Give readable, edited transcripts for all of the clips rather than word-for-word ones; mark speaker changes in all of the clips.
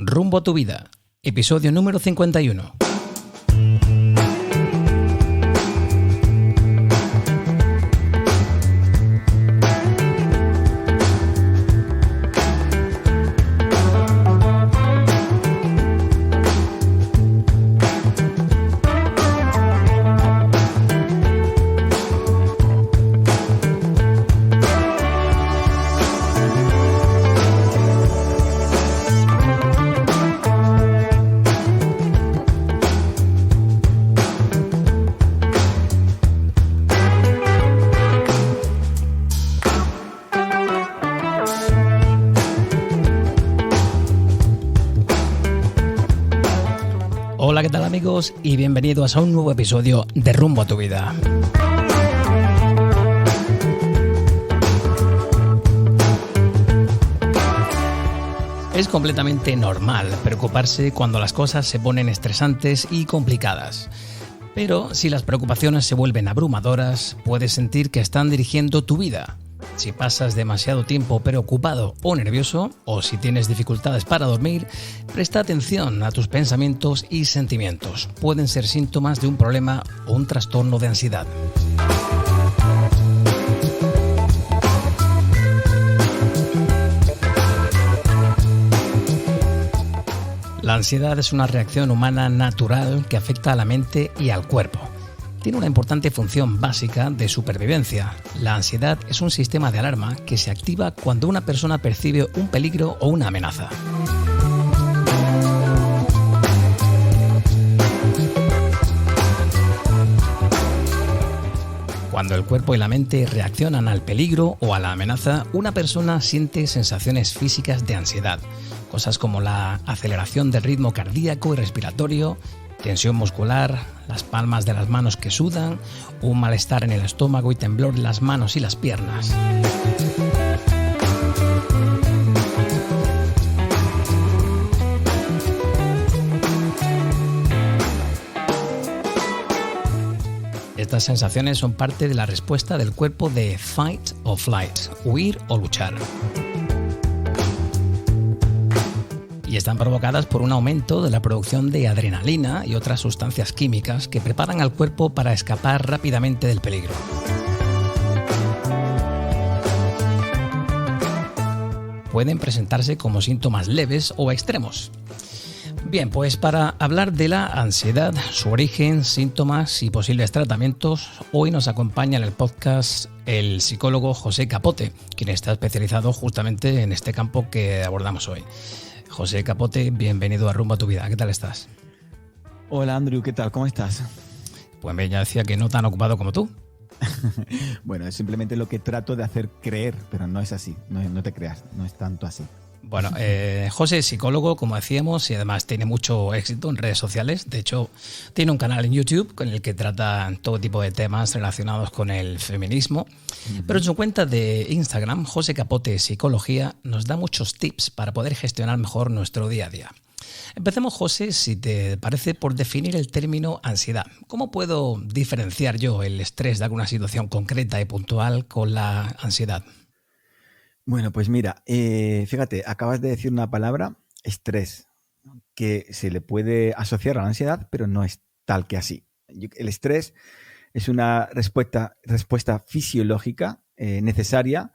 Speaker 1: Rumbo a tu vida, episodio número 51. Hola, ¿qué tal amigos? Y bienvenidos a un nuevo episodio de Rumbo a tu vida. Es completamente normal preocuparse cuando las cosas se ponen estresantes y complicadas. Pero si las preocupaciones se vuelven abrumadoras, puedes sentir que están dirigiendo tu vida. Si pasas demasiado tiempo preocupado o nervioso, o si tienes dificultades para dormir, presta atención a tus pensamientos y sentimientos. Pueden ser síntomas de un problema o un trastorno de ansiedad. La ansiedad es una reacción humana natural que afecta a la mente y al cuerpo. Tiene una importante función básica de supervivencia. La ansiedad es un sistema de alarma que se activa cuando una persona percibe un peligro o una amenaza. Cuando el cuerpo y la mente reaccionan al peligro o a la amenaza, una persona siente sensaciones físicas de ansiedad. Cosas como la aceleración del ritmo cardíaco y respiratorio, tensión muscular, las palmas de las manos que sudan, un malestar en el estómago y temblor en las manos y las piernas. Estas sensaciones son parte de la respuesta del cuerpo de fight or flight, huir o luchar. Y están provocadas por un aumento de la producción de adrenalina y otras sustancias químicas que preparan al cuerpo para escapar rápidamente del peligro. Pueden presentarse como síntomas leves o extremos. Bien, pues para hablar de la ansiedad, su origen, síntomas y posibles tratamientos, hoy nos acompaña en el podcast el psicólogo José Capote, quien está especializado justamente en este campo que abordamos hoy. José Capote, bienvenido a Rumbo a tu vida. ¿Qué tal estás?
Speaker 2: Hola Andrew, ¿qué tal? ¿Cómo estás?
Speaker 1: Pues bien, ya decía que no tan ocupado como tú.
Speaker 2: Bueno, es simplemente lo que trato de hacer creer, pero no es así, no te creas, no es tanto así.
Speaker 1: Bueno, José es psicólogo, como decíamos, y además tiene mucho éxito en redes sociales. De hecho, tiene un canal en YouTube con el que trata todo tipo de temas relacionados con el feminismo. Pero en su cuenta de Instagram, José Capote Psicología, nos da muchos tips para poder gestionar mejor nuestro día a día. Empecemos, José, si te parece, por definir el término ansiedad. ¿Cómo puedo diferenciar yo el estrés de alguna situación concreta y puntual con la ansiedad?
Speaker 2: Bueno, pues mira, fíjate, acabas de decir una palabra, estrés, que se le puede asociar a la ansiedad, pero no es tal que así. El estrés es una respuesta fisiológica necesaria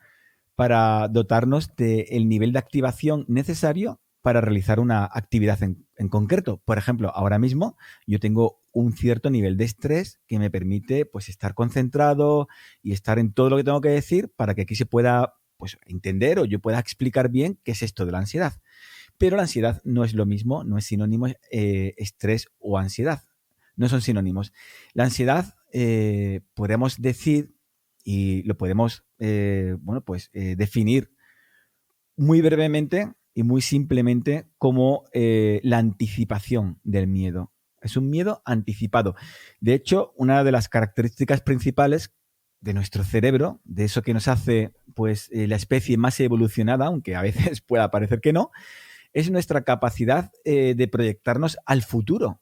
Speaker 2: para dotarnos del nivel de activación necesario para realizar una actividad en concreto. Por ejemplo, ahora mismo yo tengo un cierto nivel de estrés que me permite pues, estar concentrado y estar en todo lo que tengo que decir para que aquí se pueda pues, entender o yo pueda explicar bien qué es esto de la ansiedad. Pero la ansiedad no es lo mismo, no es sinónimo estrés o ansiedad. No son sinónimos. La ansiedad podemos decir y lo podemos definir muy brevemente y muy simplemente como la anticipación del miedo. Es un miedo anticipado. De hecho, una de las características principales de nuestro cerebro, de eso que nos hace pues, la especie más evolucionada, aunque a veces pueda parecer que no, es nuestra capacidad de proyectarnos al futuro.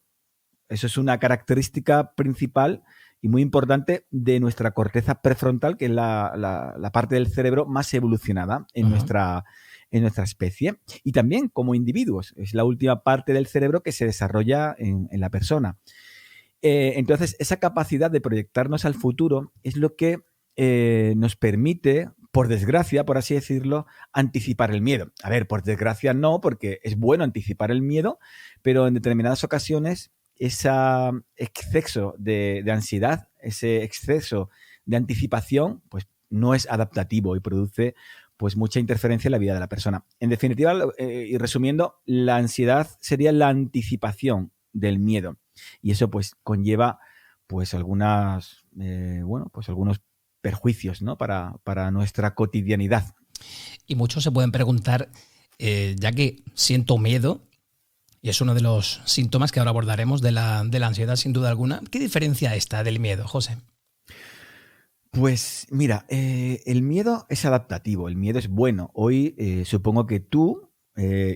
Speaker 2: Eso es una característica principal y muy importante de nuestra corteza prefrontal, que es la parte del cerebro más evolucionada en en nuestra especie y también como individuos. Es la última parte del cerebro que se desarrolla en la persona. Entonces, esa capacidad de proyectarnos al futuro es lo que nos permite, por desgracia, por así decirlo, anticipar el miedo. A ver, por desgracia no, porque es bueno anticipar el miedo, pero en determinadas ocasiones ese exceso de ansiedad, ese exceso de anticipación, pues no es adaptativo y produce pues mucha interferencia en la vida de la persona. En definitiva, y resumiendo, la ansiedad sería la anticipación del miedo. Y eso pues conlleva pues algunos perjuicios, ¿no? para nuestra cotidianidad.
Speaker 1: Y muchos se pueden preguntar, ya que siento miedo, y es uno de los síntomas que ahora abordaremos de la ansiedad sin duda alguna, ¿qué diferencia está del miedo, José?
Speaker 2: Pues mira, el miedo es adaptativo, el miedo es bueno. Hoy supongo que tú,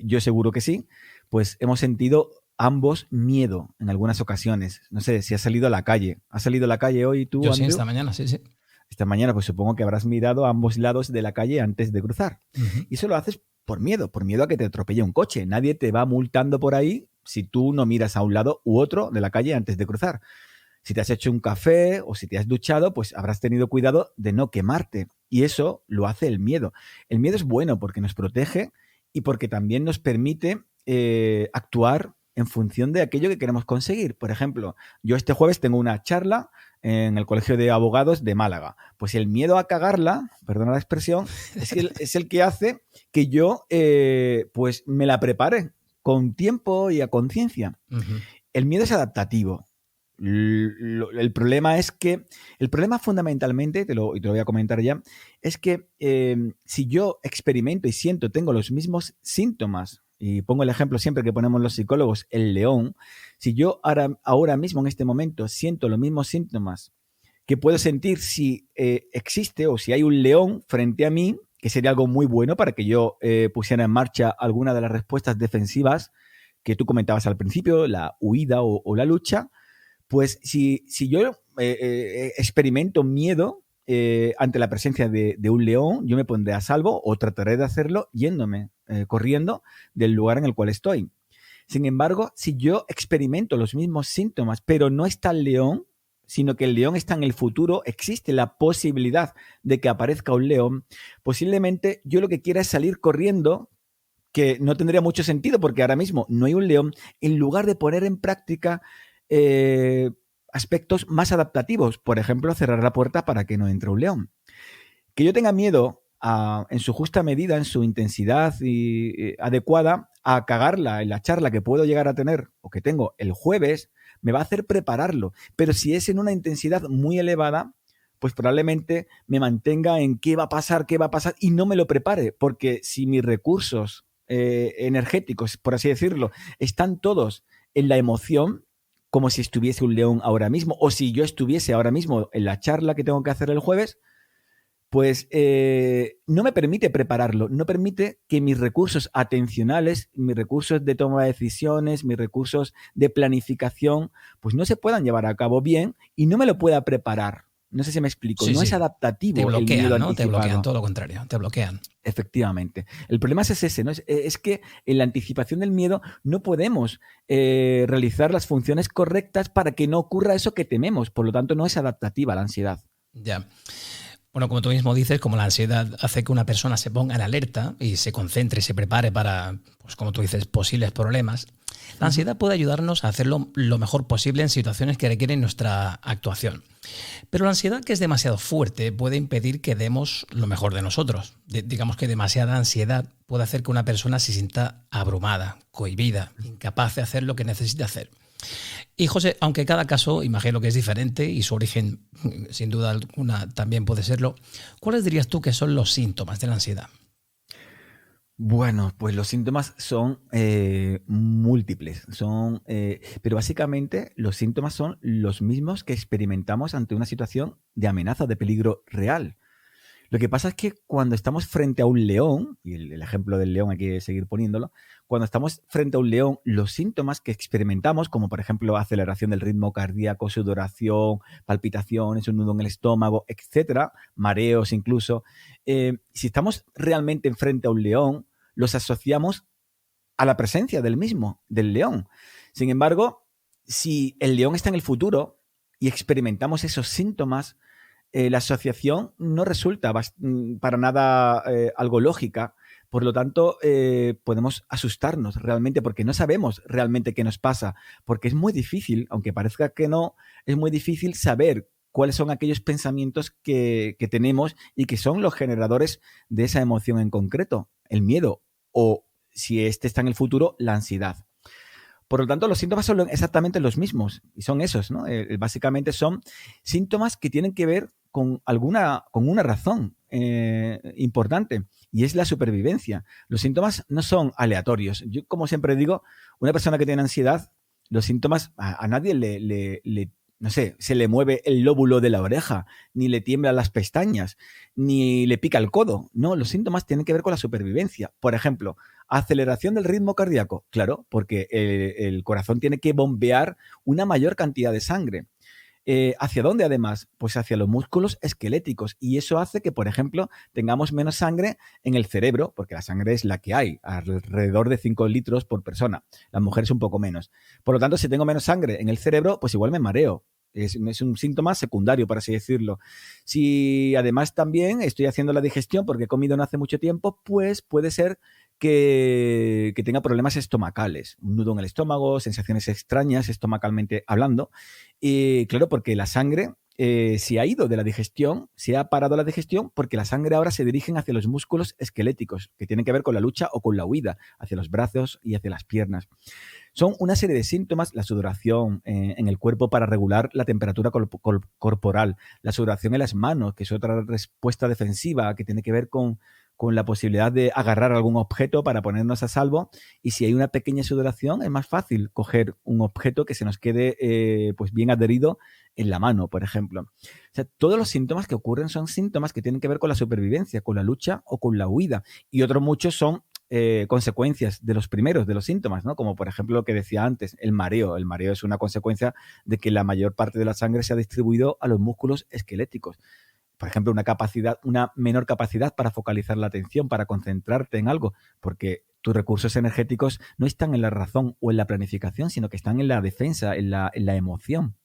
Speaker 2: yo seguro que sí, pues hemos sentido ambos miedo en algunas ocasiones. No sé, si has salido a la calle. ¿Has salido a la calle hoy tú,
Speaker 1: Yo
Speaker 2: Andrew?
Speaker 1: sí, esta mañana, sí.
Speaker 2: Esta mañana pues supongo que habrás mirado a ambos lados de la calle antes de cruzar.
Speaker 1: Uh-huh.
Speaker 2: Y eso lo haces por miedo a que te atropelle un coche. Nadie te va multando por ahí si tú no miras a un lado u otro de la calle antes de cruzar. Si te has hecho un café o si te has duchado, pues habrás tenido cuidado de no quemarte. Y eso lo hace el miedo. El miedo es bueno porque nos protege y porque también nos permite actuar en función de aquello que queremos conseguir. Por ejemplo, yo este jueves tengo una charla en el Colegio de Abogados de Málaga. Pues el miedo a cagarla, perdona la expresión, es el que hace que yo pues me la prepare con tiempo y a conciencia.
Speaker 1: Uh-huh.
Speaker 2: El miedo es adaptativo. El problema es que, el problema fundamentalmente, te lo voy a comentar ya, es que si yo experimento y siento, tengo los mismos síntomas, y pongo el ejemplo siempre que ponemos los psicólogos, el león, si yo ahora mismo en este momento siento los mismos síntomas que puedo sentir si existe o si hay un león frente a mí, que sería algo muy bueno para que yo pusiera en marcha alguna de las respuestas defensivas que tú comentabas al principio, la huida o la lucha. Pues si yo experimento miedo ante la presencia de un león, yo me pondré a salvo o trataré de hacerlo yéndome, corriendo del lugar en el cual estoy. Sin embargo, si yo experimento los mismos síntomas, pero no está el león, sino que el león está en el futuro, existe la posibilidad de que aparezca un león, posiblemente yo lo que quiera es salir corriendo, que no tendría mucho sentido porque ahora mismo no hay un león, en lugar de poner en práctica aspectos más adaptativos, por ejemplo, cerrar la puerta para que no entre un león. Que yo tenga miedo en su justa medida, en su intensidad adecuada, a cagarla en la charla que puedo llegar a tener o que tengo el jueves, me va a hacer prepararlo. Pero si es en una intensidad muy elevada, pues probablemente me mantenga en qué va a pasar y no me lo prepare, porque si mis recursos energéticos, por así decirlo, están todos en la emoción, como si estuviese un león ahora mismo, o si yo estuviese ahora mismo en la charla que tengo que hacer el jueves, pues no me permite prepararlo, no permite que mis recursos atencionales, mis recursos de toma de decisiones, mis recursos de planificación, pues no se puedan llevar a cabo bien y no me lo pueda preparar. No sé si me explico,
Speaker 1: sí,
Speaker 2: no
Speaker 1: sí.
Speaker 2: es adaptativo.
Speaker 1: Te bloquean,
Speaker 2: el miedo
Speaker 1: ¿no?
Speaker 2: anticipado.
Speaker 1: Te bloquean, todo lo contrario, te bloquean.
Speaker 2: Efectivamente. El problema es ese, ¿no? Es que en la anticipación del miedo no podemos realizar las funciones correctas para que no ocurra eso que tememos. Por lo tanto, no es adaptativa la ansiedad.
Speaker 1: Ya. Bueno, como tú mismo dices, como la ansiedad hace que una persona se ponga en alerta y se concentre y se prepare para, pues como tú dices, posibles problemas, la ansiedad puede ayudarnos a hacerlo lo mejor posible en situaciones que requieren nuestra actuación. Pero la ansiedad, que es demasiado fuerte, puede impedir que demos lo mejor de nosotros. Digamos que demasiada ansiedad puede hacer que una persona se sienta abrumada, cohibida, incapaz de hacer lo que necesita hacer. Y José, aunque cada caso imagino que es diferente y su origen sin duda alguna también puede serlo, ¿cuáles dirías tú que son los síntomas de la ansiedad?
Speaker 2: Bueno, pues los síntomas son múltiples, pero básicamente los síntomas son los mismos que experimentamos ante una situación de amenaza o de peligro real. Lo que pasa es que cuando estamos frente a un león, y el ejemplo del león hay que seguir poniéndolo, cuando estamos frente a un león, los síntomas que experimentamos, como por ejemplo aceleración del ritmo cardíaco, sudoración, palpitaciones, un nudo en el estómago, etcétera, mareos incluso, si estamos realmente frente a un león, los asociamos a la presencia del mismo, del león. Sin embargo, si el león está en el futuro y experimentamos esos síntomas, la asociación no resulta para nada algo lógica. Por lo tanto, podemos asustarnos realmente porque no sabemos realmente qué nos pasa, porque es muy difícil, aunque parezca que no, es muy difícil saber cuáles son aquellos pensamientos que tenemos y que son los generadores de esa emoción en concreto, el miedo o, si este está en el futuro, la ansiedad. Por lo tanto, los síntomas son exactamente los mismos y son esos, ¿no? Básicamente son síntomas que tienen que ver con una razón importante, y es la supervivencia. Los síntomas no son aleatorios. Yo, como siempre digo, una persona que tiene ansiedad, los síntomas a nadie no sé, se le mueve el lóbulo de la oreja, ni le tiemblan las pestañas, ni le pica el codo. No, los síntomas tienen que ver con la supervivencia. Por ejemplo, aceleración del ritmo cardíaco. Claro, porque el corazón tiene que bombear una mayor cantidad de sangre. ¿Hacia dónde además? Pues hacia los músculos esqueléticos, y eso hace que, por ejemplo, tengamos menos sangre en el cerebro, porque la sangre es la que hay, alrededor de 5 litros por persona. Las mujeres un poco menos. Por lo tanto, si tengo menos sangre en el cerebro, pues igual me mareo. Es un síntoma secundario, por así decirlo. Si además también estoy haciendo la digestión porque he comido no hace mucho tiempo, pues puede ser que tenga problemas estomacales, un nudo en el estómago, sensaciones extrañas estomacalmente hablando. Y claro, porque la sangre se ha ido de la digestión, se ha parado la digestión, porque la sangre ahora se dirige hacia los músculos esqueléticos, que tienen que ver con la lucha o con la huida, hacia los brazos y hacia las piernas. Son una serie de síntomas, la sudoración en el cuerpo para regular la temperatura corporal, la sudoración en las manos, que es otra respuesta defensiva que tiene que ver con la posibilidad de agarrar algún objeto para ponernos a salvo, y si hay una pequeña sudoración es más fácil coger un objeto que se nos quede pues bien adherido en la mano, por ejemplo. O sea, todos los síntomas que ocurren son síntomas que tienen que ver con la supervivencia, con la lucha o con la huida, y otros muchos son consecuencias de los primeros, de los síntomas, ¿no? Como por ejemplo lo que decía antes, el mareo. El mareo es una consecuencia de que la mayor parte de la sangre se ha distribuido a los músculos esqueléticos. Por ejemplo, una menor capacidad para focalizar la atención, para concentrarte en algo, porque tus recursos energéticos no están en la razón o en la planificación, sino que están en la defensa, en la emoción.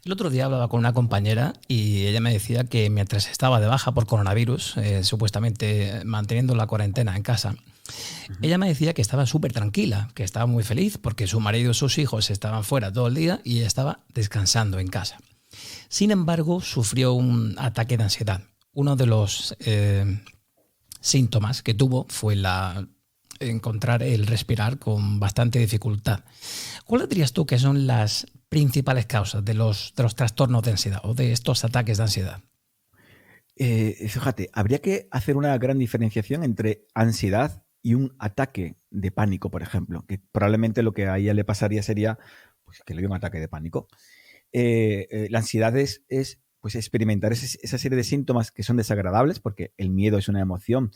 Speaker 1: El otro día hablaba con una compañera y ella me decía que mientras estaba de baja por coronavirus, supuestamente manteniendo la cuarentena en casa, ella me decía que estaba súper tranquila, que estaba muy feliz porque su marido y sus hijos estaban fuera todo el día y ella estaba descansando en casa. Sin embargo, sufrió un ataque de ansiedad. Uno de los síntomas que tuvo fue encontrar el respirar con bastante dificultad. ¿Cuáles dirías tú que son las principales causas de los trastornos de ansiedad o de estos ataques de ansiedad?
Speaker 2: Fíjate, habría que hacer una gran diferenciación entre ansiedad y un ataque de pánico, por ejemplo, que probablemente lo que a ella le pasaría sería pues, que le dio un ataque de pánico. La ansiedad es pues, experimentar esa serie de síntomas que son desagradables, porque el miedo es una emoción,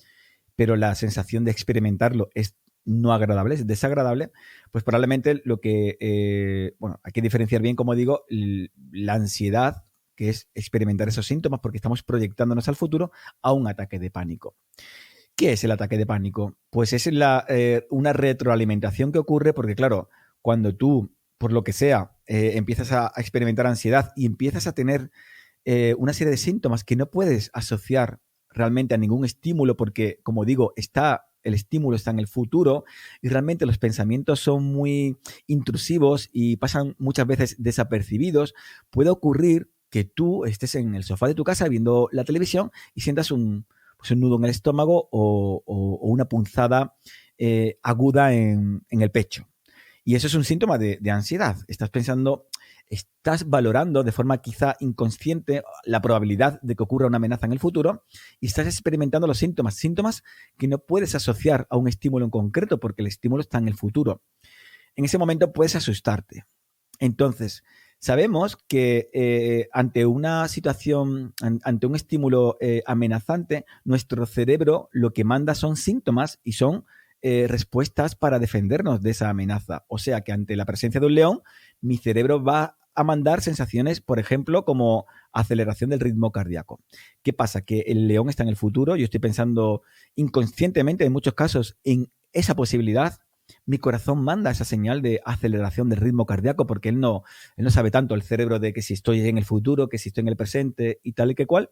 Speaker 2: pero la sensación de experimentarlo es no agradable, es desagradable. Pues probablemente lo que, hay que diferenciar bien, como digo, la ansiedad, que es experimentar esos síntomas porque estamos proyectándonos al futuro, a un ataque de pánico. ¿Qué es el ataque de pánico? Pues es una retroalimentación que ocurre porque, claro, cuando tú, por lo que sea, empiezas a experimentar ansiedad y empiezas a tener una serie de síntomas que no puedes asociar realmente a ningún estímulo porque, como digo, el estímulo está en el futuro y realmente los pensamientos son muy intrusivos y pasan muchas veces desapercibidos, puede ocurrir que tú estés en el sofá de tu casa viendo la televisión y sientas un nudo en el estómago o una punzada aguda en el pecho. Y eso es un síntoma de ansiedad. Estás valorando de forma quizá inconsciente la probabilidad de que ocurra una amenaza en el futuro y estás experimentando los síntomas que no puedes asociar a un estímulo en concreto porque el estímulo está en el futuro. En ese momento puedes asustarte. Entonces, sabemos que ante una situación, ante un estímulo amenazante, nuestro cerebro lo que manda son síntomas y son respuestas para defendernos de esa amenaza. O sea que ante la presencia de un león, mi cerebro va a mandar sensaciones, por ejemplo, como aceleración del ritmo cardíaco. ¿Qué pasa? Que el león está en el futuro, yo estoy pensando inconscientemente en muchos casos en esa posibilidad. Mi corazón manda esa señal de aceleración del ritmo cardíaco porque él no sabe tanto el cerebro de que si estoy en el futuro, que si estoy en el presente y tal y que cual.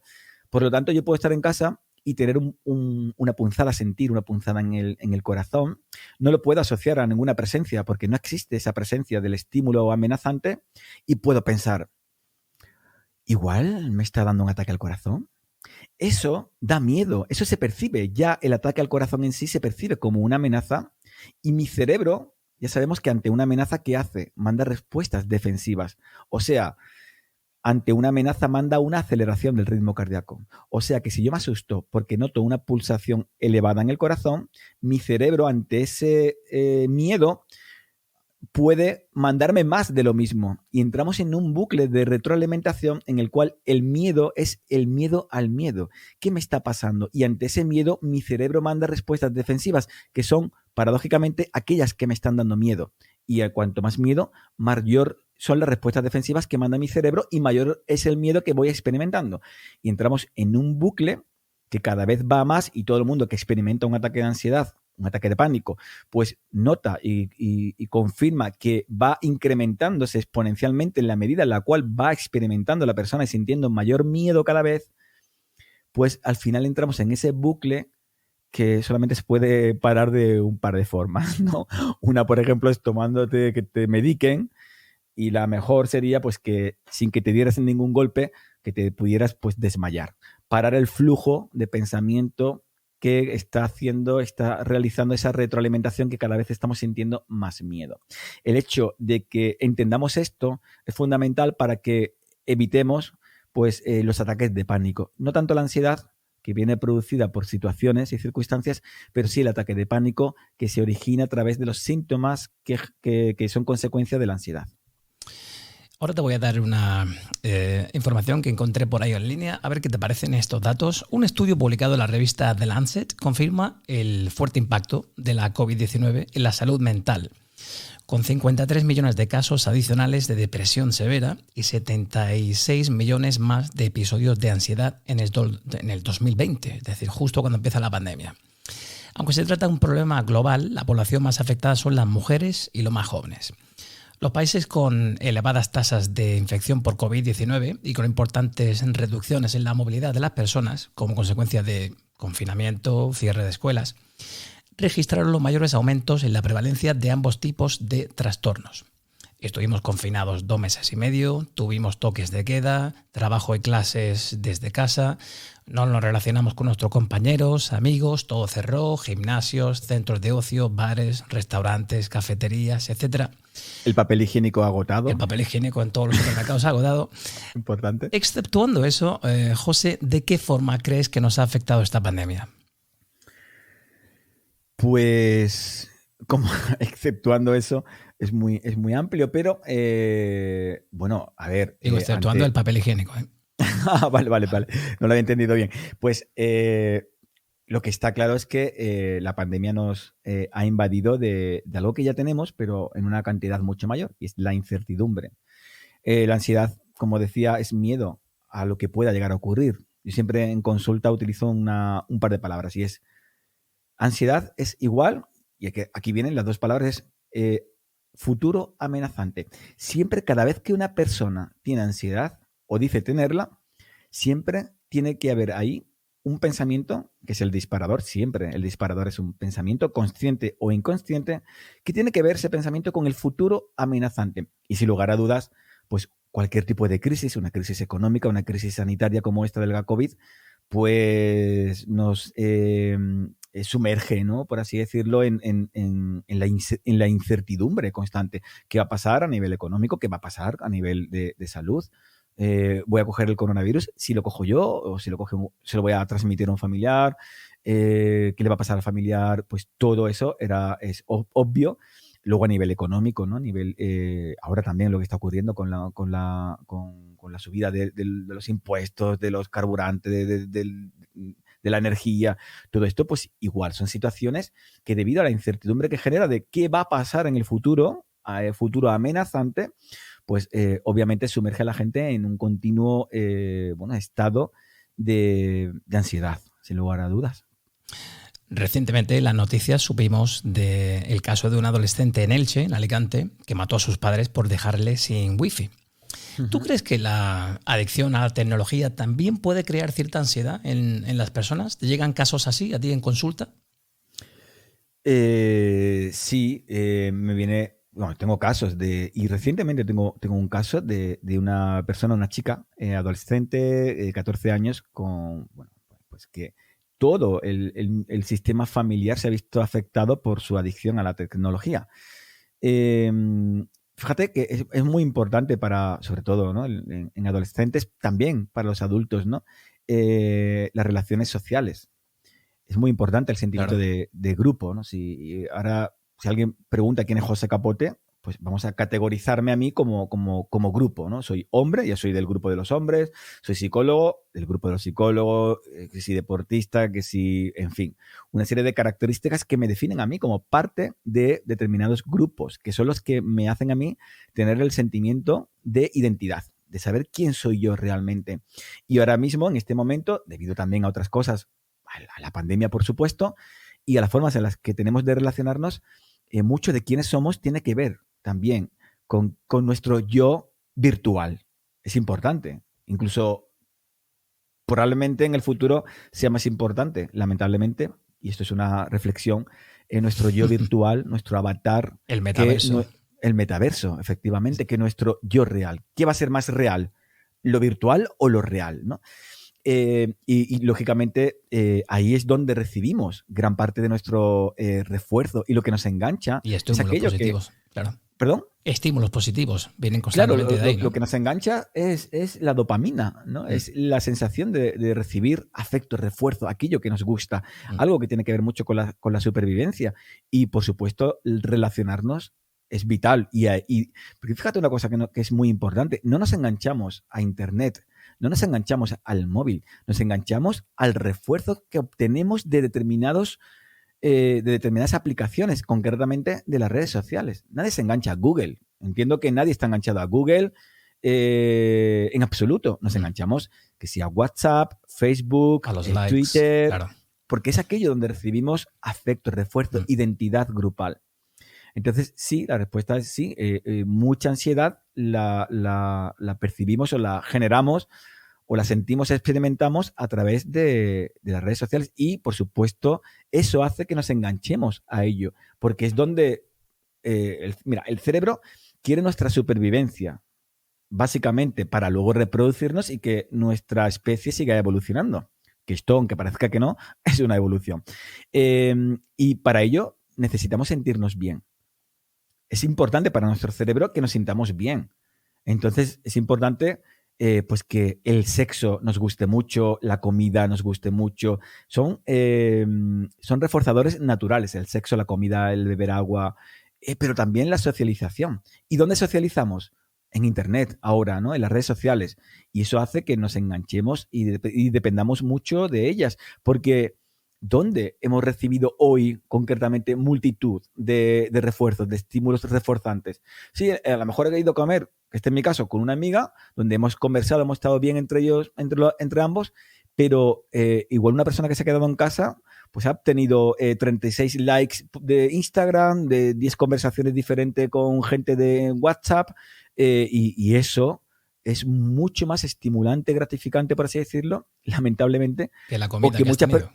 Speaker 2: Por lo tanto, yo puedo estar en casa y tener una punzada, sentir una punzada en el corazón. No lo puedo asociar a ninguna presencia porque no existe esa presencia del estímulo amenazante y puedo pensar, igual me está dando un ataque al corazón. Eso da miedo, eso se percibe, ya el ataque al corazón en sí se percibe como una amenaza y mi cerebro, ya sabemos que ante una amenaza, ¿qué hace? Manda respuestas defensivas. O sea, ante una amenaza manda una aceleración del ritmo cardíaco. O sea que si yo me asusto porque noto una pulsación elevada en el corazón, mi cerebro ante ese miedo puede mandarme más de lo mismo. Y entramos en un bucle de retroalimentación en el cual el miedo es el miedo al miedo. ¿Qué me está pasando? Y ante ese miedo mi cerebro manda respuestas defensivas que son, paradójicamente, aquellas que me están dando miedo. Y a cuanto más miedo, mayor son las respuestas defensivas que manda mi cerebro y mayor es el miedo que voy experimentando. Y entramos en un bucle que cada vez va más y todo el mundo que experimenta un ataque de ansiedad, un ataque de pánico, pues nota y confirma que va incrementándose exponencialmente en la medida en la cual va experimentando la persona y sintiendo mayor miedo cada vez, pues al final entramos en ese bucle que solamente se puede parar de un par de formas, ¿no? Una, por ejemplo, es tomándote que te mediquen y la mejor sería pues que sin que te dieras ningún golpe, que te pudieras pues desmayar. Parar el flujo de pensamiento que está realizando esa retroalimentación que cada vez estamos sintiendo más miedo. El hecho de que entendamos esto es fundamental para que evitemos pues, los ataques de pánico. No tanto la ansiedad, que viene producida por situaciones y circunstancias, pero sí el ataque de pánico que se origina a través de los síntomas que son consecuencia de la ansiedad.
Speaker 1: Ahora te voy a dar una información que encontré por ahí en línea, a ver qué te parecen estos datos. Un estudio publicado en la revista The Lancet confirma el fuerte impacto de la COVID-19 en la salud mental, con 53 millones de casos adicionales de depresión severa y 76 millones más de episodios de ansiedad en el 2020, es decir, justo cuando empieza la pandemia. Aunque se trata de un problema global, la población más afectada son las mujeres y los más jóvenes. Los países con elevadas tasas de infección por COVID-19 y con importantes reducciones en la movilidad de las personas, como consecuencia de confinamiento, cierre de escuelas, registraron los mayores aumentos en la prevalencia de ambos tipos de trastornos. Estuvimos confinados 2 meses y medio, tuvimos toques de queda, trabajo y clases desde casa, no nos relacionamos con nuestros compañeros, amigos, todo cerró, gimnasios, centros de ocio, bares, restaurantes, cafeterías, etc.
Speaker 2: El papel higiénico agotado.
Speaker 1: El papel higiénico en todos los supermercados agotado.
Speaker 2: Importante.
Speaker 1: Exceptuando eso, José, ¿de qué forma crees que nos ha afectado esta pandemia?
Speaker 2: Pues, como exceptuando eso, es muy amplio, pero bueno, a ver.
Speaker 1: Digo, exceptuando el papel higiénico.
Speaker 2: Vale. No lo había entendido bien. Pues lo que está claro es que la pandemia nos ha invadido de algo que ya tenemos, pero en una cantidad mucho mayor, y es la incertidumbre. La ansiedad, como decía, es miedo a lo que pueda llegar a ocurrir. Yo siempre en consulta utilizo un par de palabras y es ansiedad es igual, y aquí vienen las dos palabras, es futuro amenazante. Siempre, cada vez que una persona tiene ansiedad o dice tenerla, siempre tiene que haber ahí un pensamiento, que es el disparador, siempre el disparador es un pensamiento consciente o inconsciente, que tiene que ver ese pensamiento con el futuro amenazante. Y sin lugar a dudas, pues cualquier tipo de crisis, una crisis económica, una crisis sanitaria como esta del COVID, pues nos sumerge, ¿no? Por así decirlo, en la incertidumbre constante. ¿Qué va a pasar a nivel económico? ¿Qué va a pasar a nivel de salud? ¿Voy a coger el coronavirus? Si lo cojo yo o si lo coge, se lo voy a transmitir a un familiar. ¿Qué le va a pasar al familiar? Pues todo eso es obvio. Luego a nivel económico, ¿no? A nivel, ahora también lo que está ocurriendo con la subida de los impuestos, de los carburantes, de la energía, todo esto, pues igual son situaciones que debido a la incertidumbre que genera de qué va a pasar en el futuro amenazante, pues obviamente sumerge a la gente en un continuo estado de ansiedad, sin lugar a dudas.
Speaker 1: Recientemente en las noticias supimos del caso de un adolescente en Elche, en Alicante, que mató a sus padres por dejarle sin wifi. ¿Tú crees que la adicción a la tecnología también puede crear cierta ansiedad en las personas? ¿Te llegan casos así a ti en consulta?
Speaker 2: Sí, me viene. Bueno, tengo casos y recientemente tengo un caso de una persona, una chica, adolescente, 14 años, pues que todo el sistema familiar se ha visto afectado por su adicción a la tecnología. Eh, Fíjate que es muy importante sobre todo, ¿no? En adolescentes, también para los adultos, ¿no? Las relaciones sociales. Es muy importante el sentimiento
Speaker 1: Claro.
Speaker 2: de grupo, ¿no? Si alguien pregunta quién es José Capote, pues vamos a categorizarme a mí como grupo, ¿no? Soy hombre, ya soy del grupo de los hombres, soy psicólogo, del grupo de los psicólogos, que si deportista, que si, en fin, una serie de características que me definen a mí como parte de determinados grupos, que son los que me hacen a mí tener el sentimiento de identidad, de saber quién soy yo realmente. Y ahora mismo, en este momento, debido también a otras cosas, a la pandemia, por supuesto, y a las formas en las que tenemos de relacionarnos, mucho de quiénes somos tiene que ver también con nuestro yo virtual. Es importante. Incluso probablemente en el futuro sea más importante, lamentablemente, y esto es una reflexión, en nuestro yo virtual, nuestro avatar,
Speaker 1: El metaverso.
Speaker 2: el metaverso, efectivamente, que nuestro yo real. ¿Qué va a ser más real? ¿Lo virtual o lo real? ¿No? Y lógicamente ahí es donde recibimos gran parte de nuestro refuerzo, y lo que nos engancha
Speaker 1: Y
Speaker 2: es
Speaker 1: estímulos
Speaker 2: aquello
Speaker 1: positivos, claro.
Speaker 2: ¿Perdón?
Speaker 1: Estímulos positivos vienen
Speaker 2: Claro,
Speaker 1: constantemente de ahí, ¿no?
Speaker 2: lo que nos engancha es la dopamina, ¿no? Es la sensación de recibir afecto, refuerzo, aquello que nos gusta, algo que tiene que ver mucho con la supervivencia. Y, por supuesto, el relacionarnos es vital. Porque fíjate una cosa que es muy importante, no nos enganchamos a Internet, no nos enganchamos al móvil, nos enganchamos al refuerzo que obtenemos de determinadas aplicaciones, concretamente de las redes sociales. Nadie se engancha a Google. Entiendo que nadie está enganchado a Google en absoluto. Nos enganchamos que si a WhatsApp, Facebook,
Speaker 1: A los likes,
Speaker 2: Twitter,
Speaker 1: claro.
Speaker 2: porque es aquello donde recibimos afecto, refuerzo, identidad grupal. Entonces, sí, la respuesta es sí. Mucha ansiedad la percibimos o la generamos o la sentimos, experimentamos a través de las redes sociales, y, por supuesto, eso hace que nos enganchemos a ello, porque es donde, mira, el cerebro quiere nuestra supervivencia, básicamente para luego reproducirnos y que nuestra especie siga evolucionando, que esto, aunque parezca que no, es una evolución. Y para ello necesitamos sentirnos bien. Es importante para nuestro cerebro que nos sintamos bien. Entonces, es importante pues que el sexo nos guste mucho, la comida nos guste mucho. Son reforzadores naturales, el sexo, la comida, el beber agua, pero también la socialización. ¿Y dónde socializamos? En Internet ahora, ¿no? En las redes sociales. Y eso hace que nos enganchemos y dependamos mucho de ellas. Porque ¿dónde hemos recibido hoy concretamente multitud de refuerzos, de estímulos reforzantes? Sí, a lo mejor he ido a comer, que este es mi caso, con una amiga, donde hemos conversado, hemos estado bien entre ellos, entre ambos, pero igual una persona que se ha quedado en casa, pues ha obtenido 36 likes de Instagram, de 10 conversaciones diferentes con gente de WhatsApp, y eso es mucho más estimulante, gratificante, por así decirlo, lamentablemente,
Speaker 1: Que la
Speaker 2: o
Speaker 1: comida
Speaker 2: que
Speaker 1: que has
Speaker 2: muchas
Speaker 1: tenido.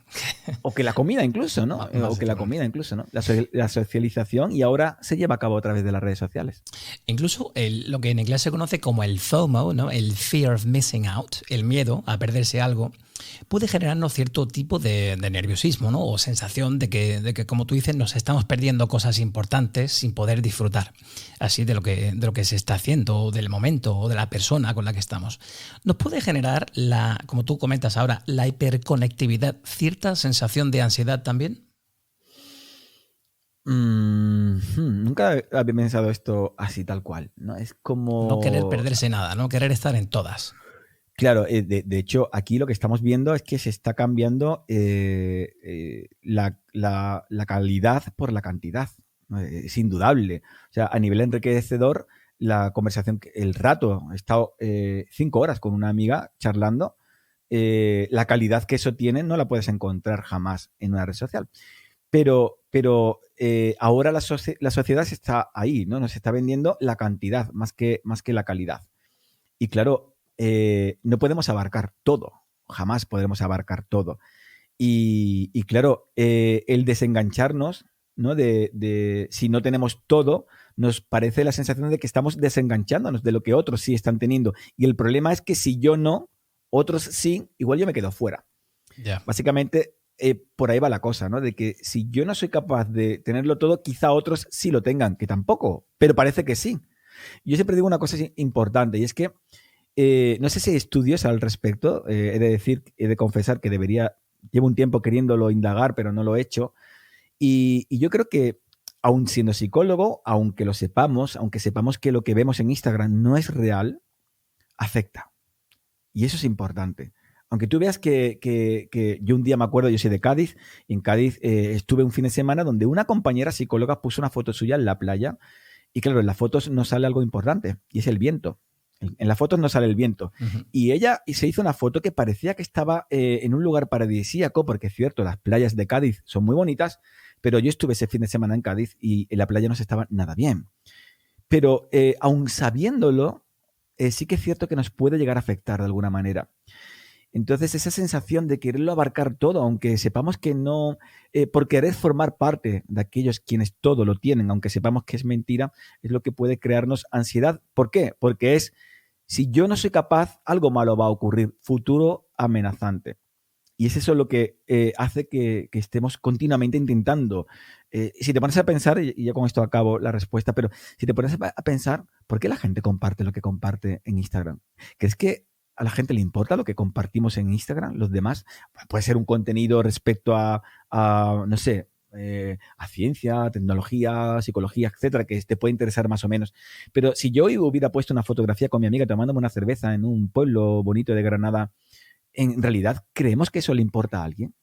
Speaker 2: o que la comida incluso, ¿no?
Speaker 1: Más
Speaker 2: O que la
Speaker 1: estimulante.
Speaker 2: comida incluso, ¿no? La socialización, y ahora se lleva a cabo a través de las redes sociales.
Speaker 1: Incluso lo que en inglés se conoce como el FOMO, ¿no? El fear of missing out, el miedo a perderse algo, puede generarnos cierto tipo de nerviosismo, ¿no? O sensación de que, como tú dices, nos estamos perdiendo cosas importantes sin poder disfrutar así de lo que se está haciendo, o del momento, o de la persona con la que estamos. Nos puede generar, como tú comentas ahora, la hiperconectividad, cierta sensación de ansiedad también.
Speaker 2: Nunca había pensado esto así tal cual, ¿no? Es
Speaker 1: No querer
Speaker 2: como...
Speaker 1: perderse nada, no querer estar en todas.
Speaker 2: Claro, de hecho, aquí lo que estamos viendo es que se está cambiando la calidad por la cantidad, ¿no? Es indudable. O sea, a nivel enriquecedor, la conversación, el rato, he estado 5 horas con una amiga charlando, la calidad que eso tiene no la puedes encontrar jamás en una red social. Pero ahora la sociedad está ahí, ¿no? Nos está vendiendo la cantidad más que la calidad. Y claro, no podemos abarcar todo, jamás podremos abarcar todo. Y claro, el desengancharnos, ¿no? Si no tenemos todo, nos parece la sensación de que estamos desenganchándonos de lo que otros sí están teniendo. Y el problema es que si yo no, otros sí, igual yo me quedo fuera.
Speaker 1: Yeah.
Speaker 2: Básicamente, por ahí va la cosa, ¿no? De que si yo no soy capaz de tenerlo todo, quizá otros sí lo tengan, que tampoco, pero parece que sí. Yo siempre digo una cosa importante, y es que no sé si hay estudios al respecto, he de confesar que llevo un tiempo queriéndolo indagar, pero no lo he hecho, y yo creo que aun siendo psicólogo, aunque sepamos que lo que vemos en Instagram no es real, afecta. Y eso es importante. Aunque tú veas que yo un día me acuerdo, yo soy de Cádiz, y en Cádiz estuve un fin de semana donde una compañera psicóloga puso una foto suya en la playa, y claro, en las fotos no sale algo importante, y es el viento. En las fotos no sale el viento.
Speaker 1: Uh-huh.
Speaker 2: Y ella se hizo una foto que parecía que estaba en un lugar paradisíaco, porque es cierto, las playas de Cádiz son muy bonitas, pero yo estuve ese fin de semana en Cádiz y en la playa no se estaba nada bien. Pero aun sabiéndolo, sí que es cierto que nos puede llegar a afectar de alguna manera. Entonces, esa sensación de quererlo abarcar todo, aunque sepamos que no, por querer formar parte de aquellos quienes todo lo tienen, aunque sepamos que es mentira, es lo que puede crearnos ansiedad. ¿Por qué? Porque si yo no soy capaz, algo malo va a ocurrir, futuro amenazante. Y es eso lo que hace que estemos continuamente intentando. Si te pones a pensar, y ya con esto acabo la respuesta, pero si te pones a pensar, ¿por qué la gente comparte lo que comparte en Instagram? ¿Crees que a la gente le importa lo que compartimos en Instagram? Los demás, puede ser un contenido respecto a no sé, a ciencia, tecnología, psicología, etcétera, que te puede interesar más o menos. Pero si yo hubiera puesto una fotografía con mi amiga tomándome una cerveza en un pueblo bonito de Granada, ¿en realidad creemos que eso le importa a alguien?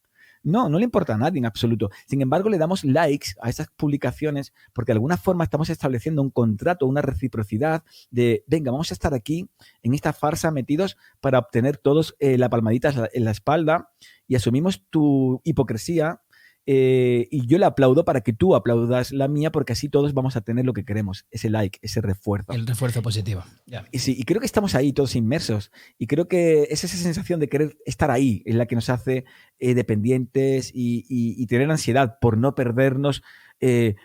Speaker 2: No, no le importa a nadie en absoluto. Sin embargo, le damos likes a esas publicaciones porque de alguna forma estamos estableciendo un contrato, una reciprocidad de, venga, vamos a estar aquí en esta farsa metidos para obtener todos la palmadita en la espalda, y asumimos tu hipocresía, y yo le aplaudo para que tú aplaudas la mía, porque así todos vamos a tener lo que queremos, ese like, ese refuerzo.
Speaker 1: El refuerzo positivo. Yeah.
Speaker 2: Y creo que estamos ahí todos inmersos, y creo que es esa sensación de querer estar ahí es la que nos hace dependientes y tener ansiedad por no perdernos,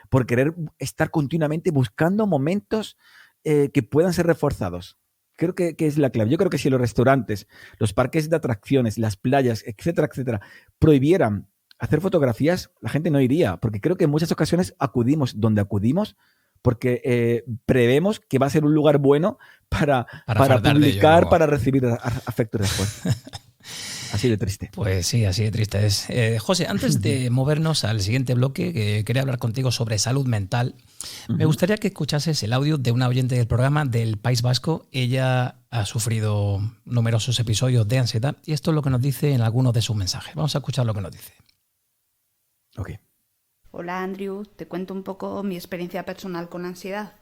Speaker 2: por querer estar continuamente buscando momentos que puedan ser reforzados. Creo que es la clave. Yo creo que si los restaurantes, los parques de atracciones, las playas, etcétera, etcétera, prohibieran hacer fotografías, la gente no iría, porque creo que en muchas ocasiones acudimos donde acudimos porque prevemos que va a ser un lugar bueno para publicar, ello, para recibir afecto después. Así de triste.
Speaker 1: Pues sí, así de triste es. José, antes de movernos al siguiente bloque, que quería hablar contigo sobre salud mental, me gustaría que escuchases el audio de una oyente del programa del País Vasco. Ella ha sufrido numerosos episodios de ansiedad y esto es lo que nos dice en algunos de sus mensajes. Vamos a escuchar lo que nos dice.
Speaker 2: Ok.
Speaker 3: Hola Andrew, te cuento un poco mi experiencia personal con la ansiedad.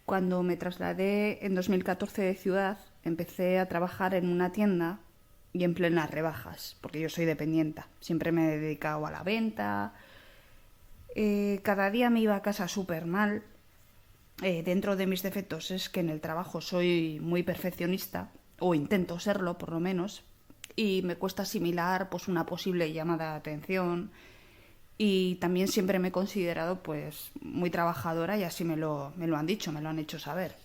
Speaker 3: Cuando me trasladé en 2014 de ciudad, empecé a trabajar en una tienda y en plenas rebajas, porque yo soy dependienta. Siempre me he dedicado a la venta. Cada día me iba a casa súper mal. Dentro de mis defectos es que en el trabajo soy muy perfeccionista, o intento serlo por lo menos, y me cuesta asimilar pues una posible llamada de atención. Y también siempre me he considerado pues muy trabajadora, y así me lo han dicho, me lo han hecho saber.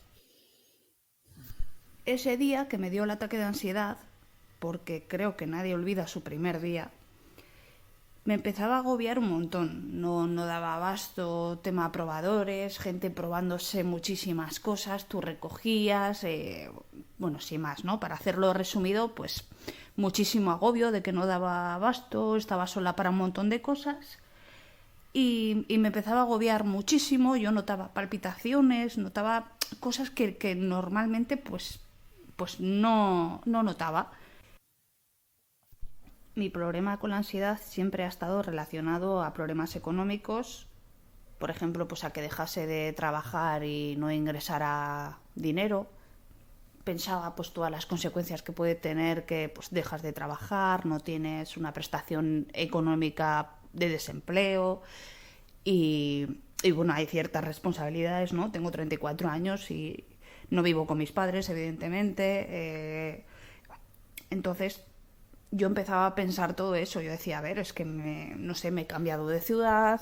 Speaker 3: Ese día que me dio el ataque de ansiedad, porque creo que nadie olvida su primer día, me empezaba a agobiar un montón. No daba abasto, tema probadores, gente probándose muchísimas cosas, tú recogías, bueno, sin más, ¿no? Para hacerlo resumido, pues muchísimo agobio de que no daba abasto, estaba sola para un montón de cosas y me empezaba a agobiar muchísimo. Yo notaba palpitaciones, notaba cosas que normalmente pues no notaba. Mi problema con la ansiedad siempre ha estado relacionado a problemas económicos por ejemplo, pues a que dejase de trabajar y no ingresara dinero. Pensaba pues todas las consecuencias que puede tener que pues dejas de trabajar, no tienes una prestación económica de desempleo y bueno, hay ciertas responsabilidades, ¿no? Tengo 34 años y no vivo con mis padres, evidentemente. Entonces yo empezaba a pensar todo eso. Yo decía, a ver, es que no sé, me he cambiado de ciudad,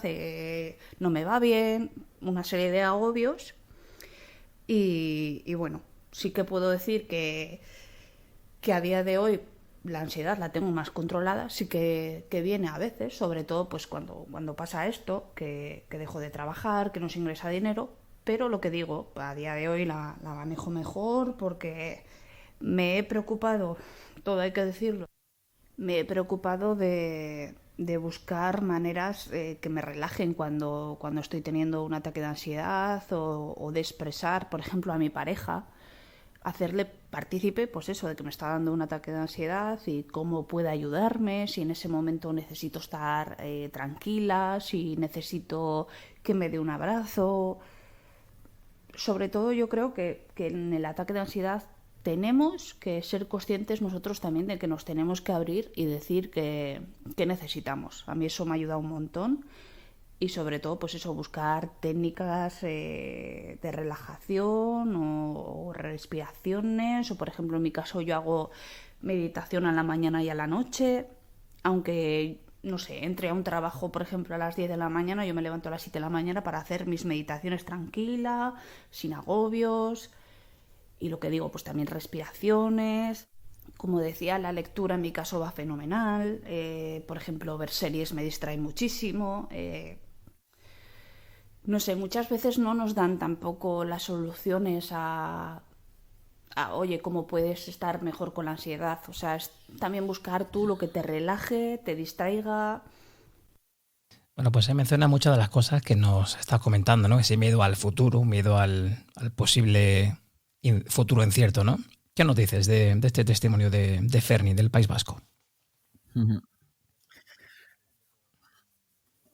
Speaker 3: no me va bien, una serie de agobios. Y bueno, sí que puedo decir que a día de hoy la ansiedad la tengo más controlada, sí que viene a veces, sobre todo pues cuando pasa esto, que dejo de trabajar, que no se ingresa dinero, pero lo que digo, a día de hoy la manejo mejor porque me he preocupado, todo hay que decirlo, me he preocupado de buscar maneras que me relajen cuando estoy teniendo un ataque de ansiedad o de expresar, por ejemplo, a mi pareja, hacerle partícipe, pues eso, de que me está dando un ataque de ansiedad y cómo puede ayudarme, si en ese momento necesito estar tranquila, si necesito que me dé un abrazo. Sobre todo yo creo que en el ataque de ansiedad tenemos que ser conscientes nosotros también de que nos tenemos que abrir y decir que necesitamos. A mí eso me ha ayudado un montón y sobre todo pues eso, buscar técnicas de relajación o respiraciones o por ejemplo en mi caso yo hago meditación a la mañana y a la noche, aunque no sé, entre a un trabajo por ejemplo a las 10 de la mañana, yo me levanto a las 7 de la mañana para hacer mis meditaciones tranquila, sin agobios y lo que digo pues también respiraciones. Como decía, la lectura en mi caso va fenomenal. Por ejemplo, ver series me distrae muchísimo. No sé, muchas veces no nos dan tampoco las soluciones oye, cómo puedes estar mejor con la ansiedad. O sea, es también buscar tú lo que te relaje, te distraiga.
Speaker 1: Bueno, pues se menciona muchas de las cosas que nos estás comentando, ¿no? Ese miedo al futuro, un miedo al posible futuro incierto, ¿no? ¿Qué nos dices de este testimonio de Ferni, del País Vasco?
Speaker 2: Ujú.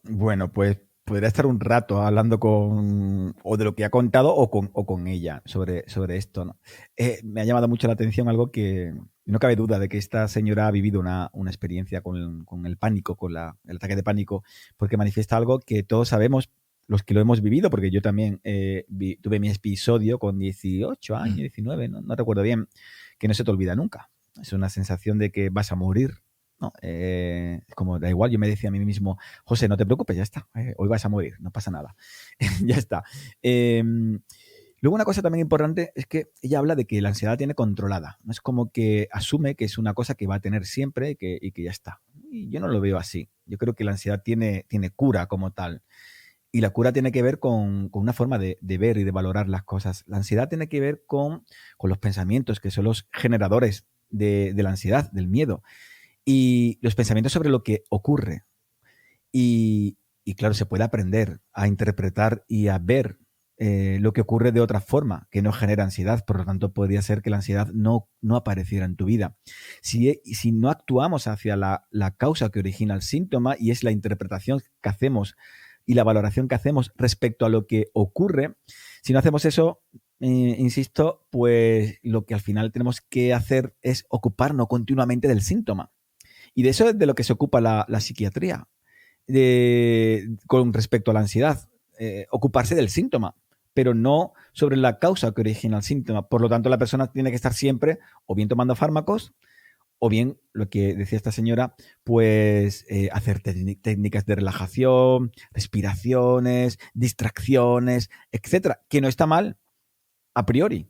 Speaker 2: Bueno, pues podría estar un rato hablando o de lo que ha contado o con ella sobre esto, ¿no? Me ha llamado mucho la atención algo que no cabe duda de que esta señora ha vivido una experiencia con el pánico, el ataque de pánico, porque manifiesta algo que todos sabemos, los que lo hemos vivido, porque yo también tuve mi episodio con 18 años, 19, no recuerdo bien, que no se te olvida nunca. Es una sensación de que vas a morir. No, como da igual, yo me decía a mí mismo, José, no te preocupes, ya está, hoy vas a morir, no pasa nada, ya está. Luego una cosa también importante es que ella habla de que la ansiedad la tiene controlada, no es como que asume que es una cosa que va a tener siempre y que ya está. Y yo no lo veo así, yo creo que la ansiedad tiene cura como tal. Y la cura tiene que ver con una forma de ver y de valorar las cosas. La ansiedad tiene que ver con los pensamientos, que son los generadores de la ansiedad, del miedo. Y los pensamientos sobre lo que ocurre. Y claro, se puede aprender a interpretar y a ver lo que ocurre de otra forma, que no genera ansiedad. Por lo tanto, podría ser que la ansiedad no apareciera en tu vida. Si no actuamos hacia la causa que origina el síntoma, y es la interpretación que hacemos y la valoración que hacemos respecto a lo que ocurre, si no hacemos eso, insisto, pues lo que al final tenemos que hacer es ocuparnos continuamente del síntoma. Y de eso es de lo que se ocupa la psiquiatría con respecto a la ansiedad. Ocuparse del síntoma, pero no sobre la causa que origina el síntoma. Por lo tanto, la persona tiene que estar siempre o bien tomando fármacos o bien, lo que decía esta señora, pues hacer técnicas de relajación, respiraciones, distracciones, etcétera, que no está mal a priori,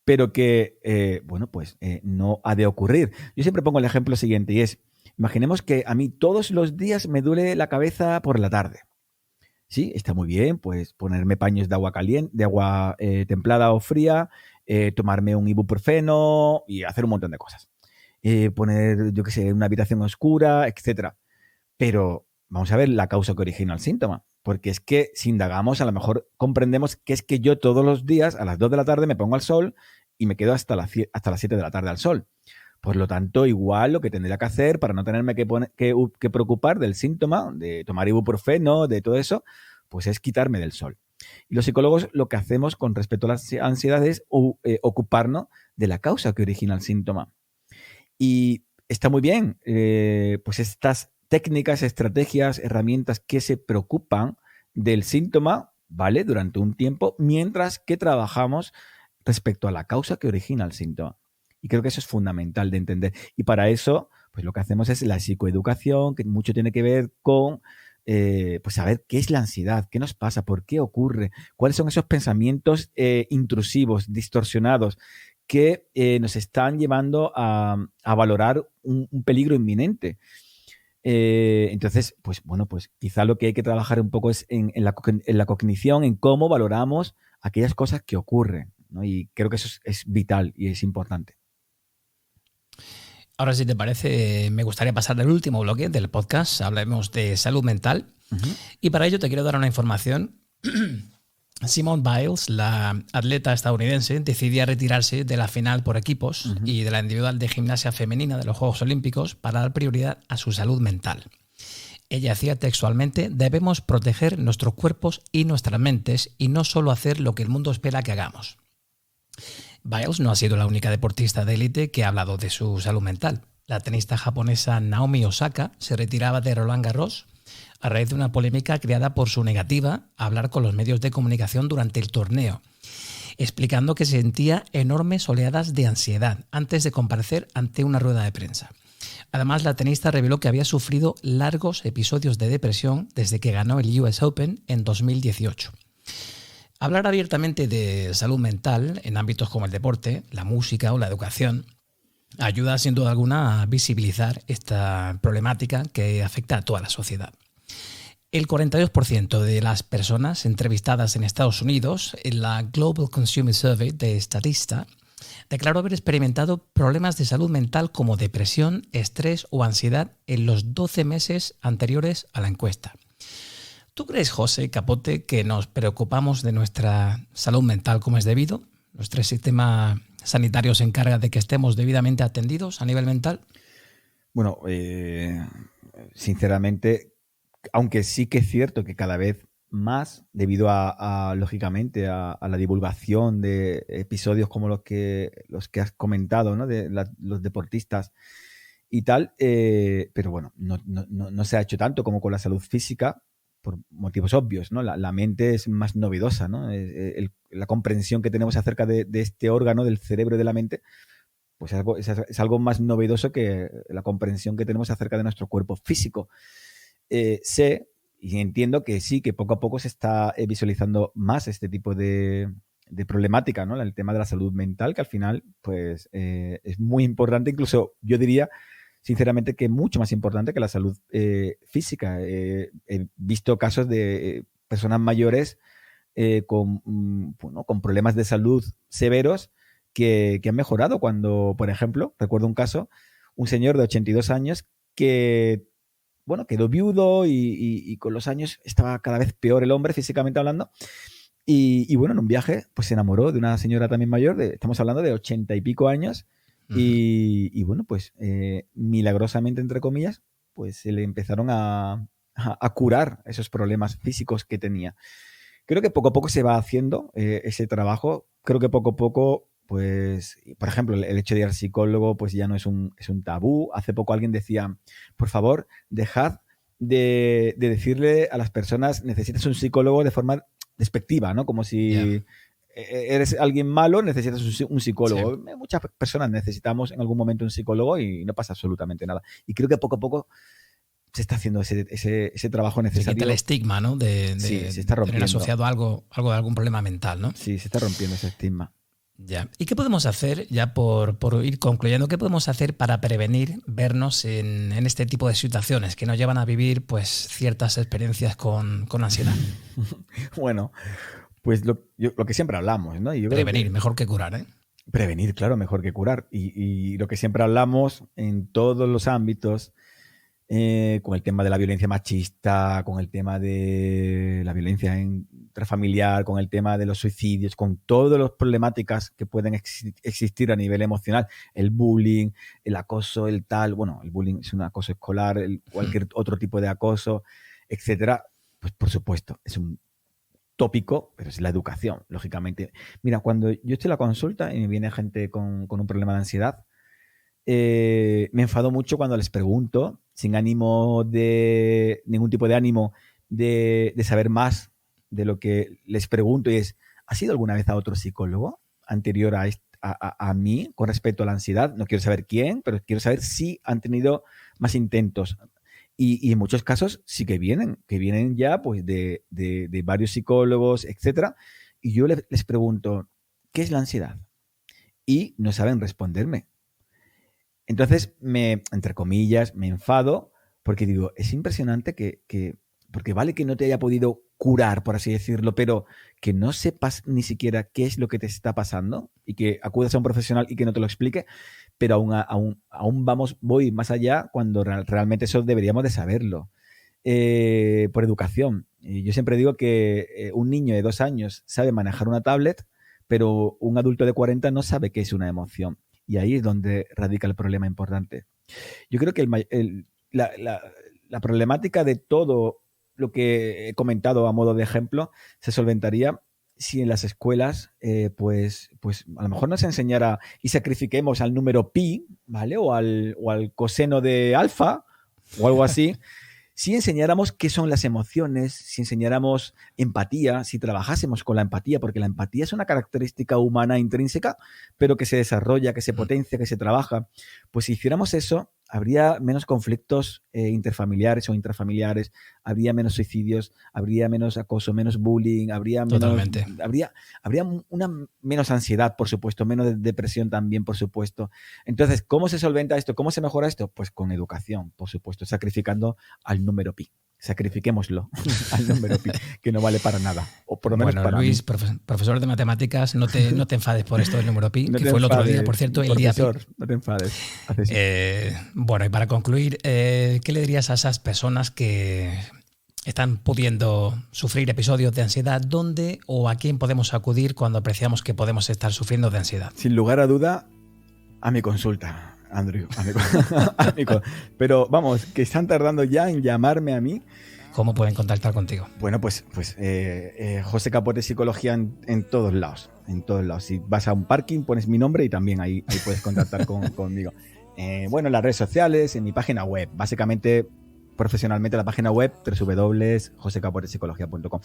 Speaker 2: pero que, bueno, pues no ha de ocurrir. Yo siempre pongo el ejemplo siguiente y es, imaginemos que a mí todos los días me duele la cabeza por la tarde. Sí, está muy bien, pues ponerme paños de agua caliente, de agua templada o fría, tomarme un ibuprofeno y hacer un montón de cosas. Poner, yo qué sé, una habitación oscura, etcétera. Pero vamos a ver la causa que origina el síntoma. Porque es que si indagamos, a lo mejor comprendemos que es que yo todos los días a las 2 de la tarde me pongo al sol y me quedo hasta las 7 de la tarde al sol. Por lo tanto, igual lo que tendría que hacer para no tenerme que preocupar del síntoma, de tomar ibuprofeno, de todo eso, Pues es quitarme del sol. Y los psicólogos lo que hacemos con respecto a la ansiedad es ocuparnos de la causa que origina el síntoma. Y está muy bien, pues estas técnicas, estrategias, herramientas que se preocupan del síntoma, ¿vale? Durante un tiempo, mientras que trabajamos respecto a la causa que origina el síntoma. Y creo que eso es fundamental de entender. Y para eso, pues lo que hacemos es la psicoeducación, que mucho tiene que ver con pues saber qué es la ansiedad, qué nos pasa, por qué ocurre, cuáles son esos pensamientos intrusivos, distorsionados, que nos están llevando a valorar un peligro inminente. Entonces, pues bueno, pues quizá lo que hay que trabajar un poco es en la cognición, en cómo valoramos aquellas cosas que ocurren, ¿no? Y creo que eso es vital y es importante.
Speaker 1: Ahora, si te parece, me gustaría pasar al último bloque del podcast. Hablaremos de salud mental. Y para ello te quiero dar una información. Simone Biles, la atleta estadounidense, decidía retirarse de la final por equipos y de la individual de gimnasia femenina de los Juegos Olímpicos para dar prioridad a su salud mental. Ella decía textualmente: debemos proteger nuestros cuerpos y nuestras mentes y no solo hacer lo que el mundo espera que hagamos. Biles no ha sido la única deportista de élite que ha hablado de su salud mental. La tenista japonesa Naomi Osaka se retiraba de Roland Garros a raíz de una polémica creada por su negativa a hablar con los medios de comunicación durante el torneo, explicando que sentía enormes oleadas de ansiedad antes de comparecer ante una rueda de prensa. Además, la tenista reveló que había sufrido largos episodios de depresión desde que ganó el US Open en 2018. Hablar abiertamente de salud mental en ámbitos como el deporte, la música o la educación ayuda sin duda alguna a visibilizar esta problemática que afecta a toda la sociedad. El 42% de las personas entrevistadas en Estados Unidos en la Global Consumer Survey de Statista declaró haber experimentado problemas de salud mental como depresión, estrés o ansiedad en los 12 meses anteriores a la encuesta. ¿Tú crees, José Capote, que nos preocupamos de nuestra salud mental como es debido? ¿Nuestro sistema sanitario se encarga de que estemos debidamente atendidos a nivel mental?
Speaker 2: Bueno, sinceramente, aunque sí que es cierto que cada vez más, debido lógicamente, a la divulgación de episodios como los que has comentado, ¿no? De los deportistas y tal, pero bueno, no se ha hecho tanto como con la salud física, por motivos obvios, ¿no? La mente es más novedosa, ¿no? La comprensión que tenemos acerca de este órgano, del cerebro y de la mente, pues es algo más novedoso que la comprensión que tenemos acerca de nuestro cuerpo físico. Sé y entiendo que sí, que poco a poco se está visualizando más este tipo de problemática, ¿no? El tema de la salud mental, que al final pues es muy importante, incluso yo diría sinceramente que mucho más importante que la salud física. He visto casos de personas mayores con problemas de salud severos que han mejorado cuando, por ejemplo, recuerdo un caso, un señor de 82 años que, bueno, quedó viudo y con los años estaba cada vez peor el hombre, físicamente hablando. Y bueno, en un viaje, pues se enamoró de una señora también mayor, estamos hablando de 80 y pico años, y bueno, pues milagrosamente, entre comillas, pues se le empezaron a curar esos problemas físicos que tenía. Creo que poco a poco se va haciendo ese trabajo. Creo que poco a poco, pues, por ejemplo, el hecho de ir al psicólogo, pues ya no es un tabú. Hace poco alguien decía, por favor, dejad de decirle a las personas, necesitas un psicólogo, de forma despectiva, ¿no? Como si eres alguien malo, necesitas un psicólogo. Sí. Muchas personas necesitamos en algún momento un psicólogo y no pasa absolutamente nada. Y creo que poco a poco se está haciendo ese trabajo necesario.
Speaker 1: Se quita el estigma, ¿no?
Speaker 2: Sí, se está rompiendo.
Speaker 1: Tener asociado algo de algún problema mental, ¿no?
Speaker 2: Sí, se está rompiendo ese estigma.
Speaker 1: Ya. ¿Y qué podemos hacer, ya por ir concluyendo, qué podemos hacer para prevenir vernos en este tipo de situaciones que nos llevan a vivir pues ciertas experiencias con ansiedad?
Speaker 2: Bueno, pues lo que siempre hablamos, ¿no? Yo
Speaker 1: prevenir, mejor que curar, ¿eh?
Speaker 2: Prevenir, claro, mejor que curar. Y lo que siempre hablamos en todos los ámbitos, con el tema de la violencia machista, con el tema de la violencia intrafamiliar, con el tema de los suicidios, con todas las problemáticas que pueden existir a nivel emocional, el bullying, el acoso, el tal, bueno, el bullying es un acoso escolar, cualquier otro tipo de acoso, etcétera, pues por supuesto, es un tópico, pero es la educación, lógicamente. Mira, cuando yo estoy en la consulta y me viene gente con un problema de ansiedad, me enfado mucho cuando les pregunto, sin ánimo de ningún tipo de ánimo de saber más de lo que les pregunto, y es, ¿has ido alguna vez a otro psicólogo anterior a mí con respecto a la ansiedad? No quiero saber quién, pero quiero saber si han tenido más intentos. Y en muchos casos sí que vienen ya pues de varios psicólogos, etcétera. Y yo les pregunto, ¿qué es la ansiedad? Y no saben responderme. Entonces, entre comillas, me enfado porque digo, es impresionante porque vale que no te haya podido curar, por así decirlo, pero que no sepas ni siquiera qué es lo que te está pasando y que acudas a un profesional y que no te lo explique, pero aún voy más allá cuando realmente eso deberíamos de saberlo. Por educación. Yo siempre digo que un niño de 2 años sabe manejar una tablet, pero un adulto de 40 no sabe qué es una emoción. Y ahí es donde radica el problema importante. Yo creo que la problemática de todo lo que he comentado a modo de ejemplo se solventaría si en las escuelas pues a lo mejor nos enseñara y sacrifiquemos al número pi, ¿vale? O al coseno de alfa o algo así. Si enseñáramos qué son las emociones, si enseñáramos empatía, si trabajásemos con la empatía, porque la empatía es una característica humana intrínseca, pero que se desarrolla, que se potencia, que se trabaja, pues si hiciéramos eso, habría menos conflictos interfamiliares o intrafamiliares, habría menos suicidios, habría menos acoso, menos bullying, habría menos ansiedad, por supuesto, menos depresión también, por supuesto. Entonces, ¿cómo se solventa esto? ¿Cómo se mejora esto? Pues con educación, por supuesto, sacrificando al número pi. Sacrifiquémoslo al número pi, que no vale para nada. O por lo menos para
Speaker 1: Luis,
Speaker 2: mí.
Speaker 1: Profesor de matemáticas, no te enfades por esto del número pi, que fue el otro día, por cierto, el día pi.
Speaker 2: No te enfades.
Speaker 1: Bueno, y para concluir, ¿qué le dirías a esas personas que están pudiendo sufrir episodios de ansiedad? ¿Dónde o a quién podemos acudir cuando apreciamos que podemos estar sufriendo de ansiedad?
Speaker 2: Sin lugar a duda, a mi consulta. Andrew, amigo. Pero vamos, que están tardando ya en llamarme a mí.
Speaker 1: ¿Cómo pueden contactar contigo?
Speaker 2: Bueno, pues José Capote Psicología en todos lados. En todos lados. Si vas a un parking, pones mi nombre y también ahí puedes contactar conmigo. Bueno, en las redes sociales, en mi página web. Básicamente, profesionalmente, la página web www.josecapotepsicología.com.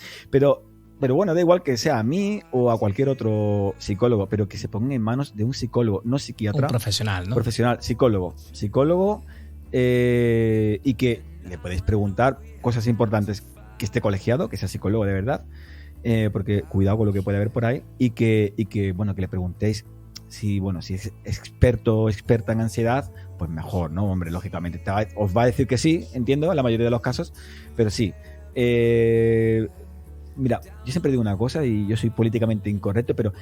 Speaker 2: Pero bueno, da igual que sea a mí o a cualquier otro psicólogo, pero que se ponga en manos de un psicólogo, no psiquiatra.
Speaker 1: Un profesional, ¿no? Profesional,
Speaker 2: psicólogo, y que le podéis preguntar cosas importantes, que esté colegiado, que sea psicólogo de verdad, porque cuidado con lo que puede haber por ahí, y que bueno, que le preguntéis si es experto o experta en ansiedad, pues mejor, ¿no? Hombre, lógicamente os va a decir que sí, entiendo, en la mayoría de los casos, pero sí. Mira, yo siempre digo una cosa y yo soy políticamente incorrecto, pero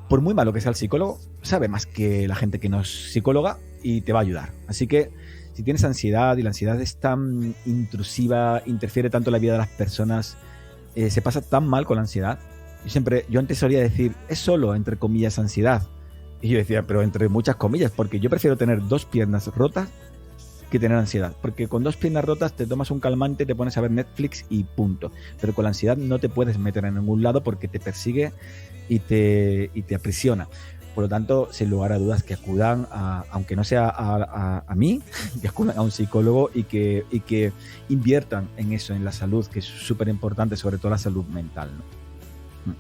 Speaker 2: por muy malo que sea el psicólogo, sabe más que la gente que no es psicóloga y te va a ayudar. Así que si tienes ansiedad y la ansiedad es tan intrusiva, interfiere tanto en la vida de las personas, se pasa tan mal con la ansiedad. Yo antes solía decir, es solo, entre comillas, ansiedad. Y yo decía, pero entre muchas comillas, porque yo prefiero tener 2 piernas rotas que tener ansiedad, porque con 2 piernas rotas te tomas un calmante, te pones a ver Netflix y punto. Pero con la ansiedad no te puedes meter en ningún lado porque te persigue y te aprisiona. Por lo tanto, sin lugar a dudas, que acudan aunque no sea a mí, que acudan a un psicólogo y que inviertan en eso, en la salud, que es súper importante, sobre todo la salud mental, ¿no?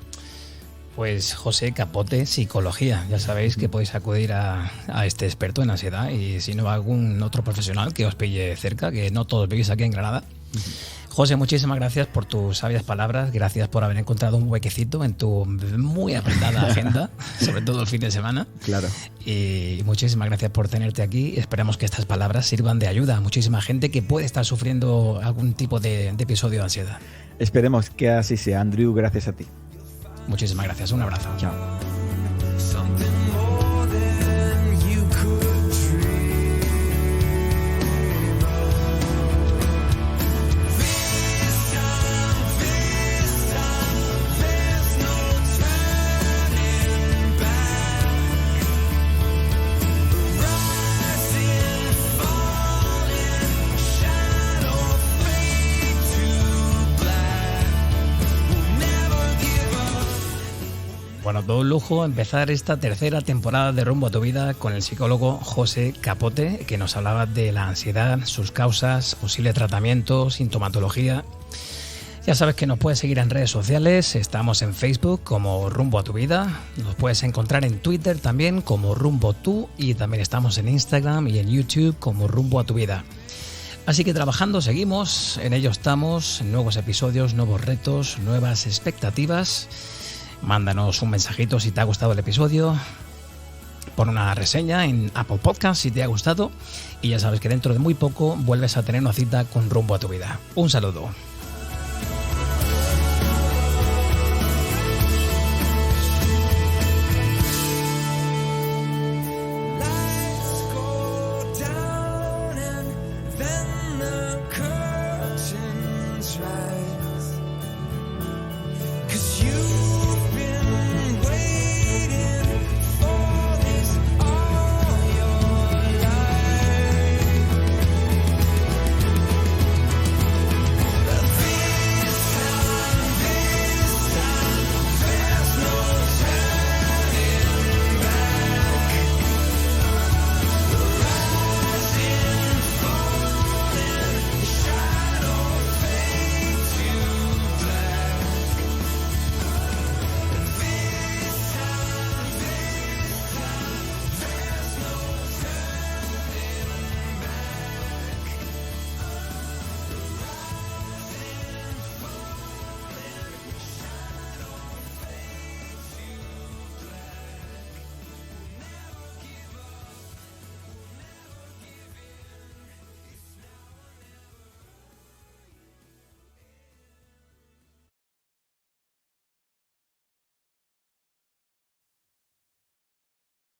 Speaker 1: Pues José Capote Psicología, ya sabéis que podéis acudir a este experto en ansiedad, y si no, algún otro profesional que os pille cerca, que no todos vivís aquí en Granada. José, muchísimas gracias por tus sabias palabras, gracias por haber encontrado un huequecito en tu muy apretada agenda, sobre todo el fin de semana.
Speaker 2: Claro.
Speaker 1: Y muchísimas gracias por tenerte aquí. Esperamos que estas palabras sirvan de ayuda a muchísima gente que puede estar sufriendo algún tipo de episodio de ansiedad.
Speaker 2: Esperemos que así sea, Andrew, gracias a ti.
Speaker 1: Muchísimas gracias, un abrazo.
Speaker 2: Chao.
Speaker 4: Never
Speaker 1: Bueno, todo un lujo empezar esta tercera temporada de Rumbo a tu Vida con el psicólogo José Capote, que nos hablaba de la ansiedad, sus causas, posible tratamiento, sintomatología. Ya sabes que nos puedes seguir en redes sociales, estamos en Facebook como Rumbo a tu Vida, nos puedes encontrar en Twitter también como Rumbo Tú y también estamos en Instagram y en YouTube como Rumbo a tu Vida. Así que trabajando seguimos, en ello estamos, nuevos episodios, nuevos retos, nuevas expectativas. Mándanos un mensajito si te ha gustado el episodio, pon una reseña en Apple Podcast si te ha gustado y ya sabes que dentro de muy poco vuelves a tener una cita con Rumbo a tu Vida. Un saludo.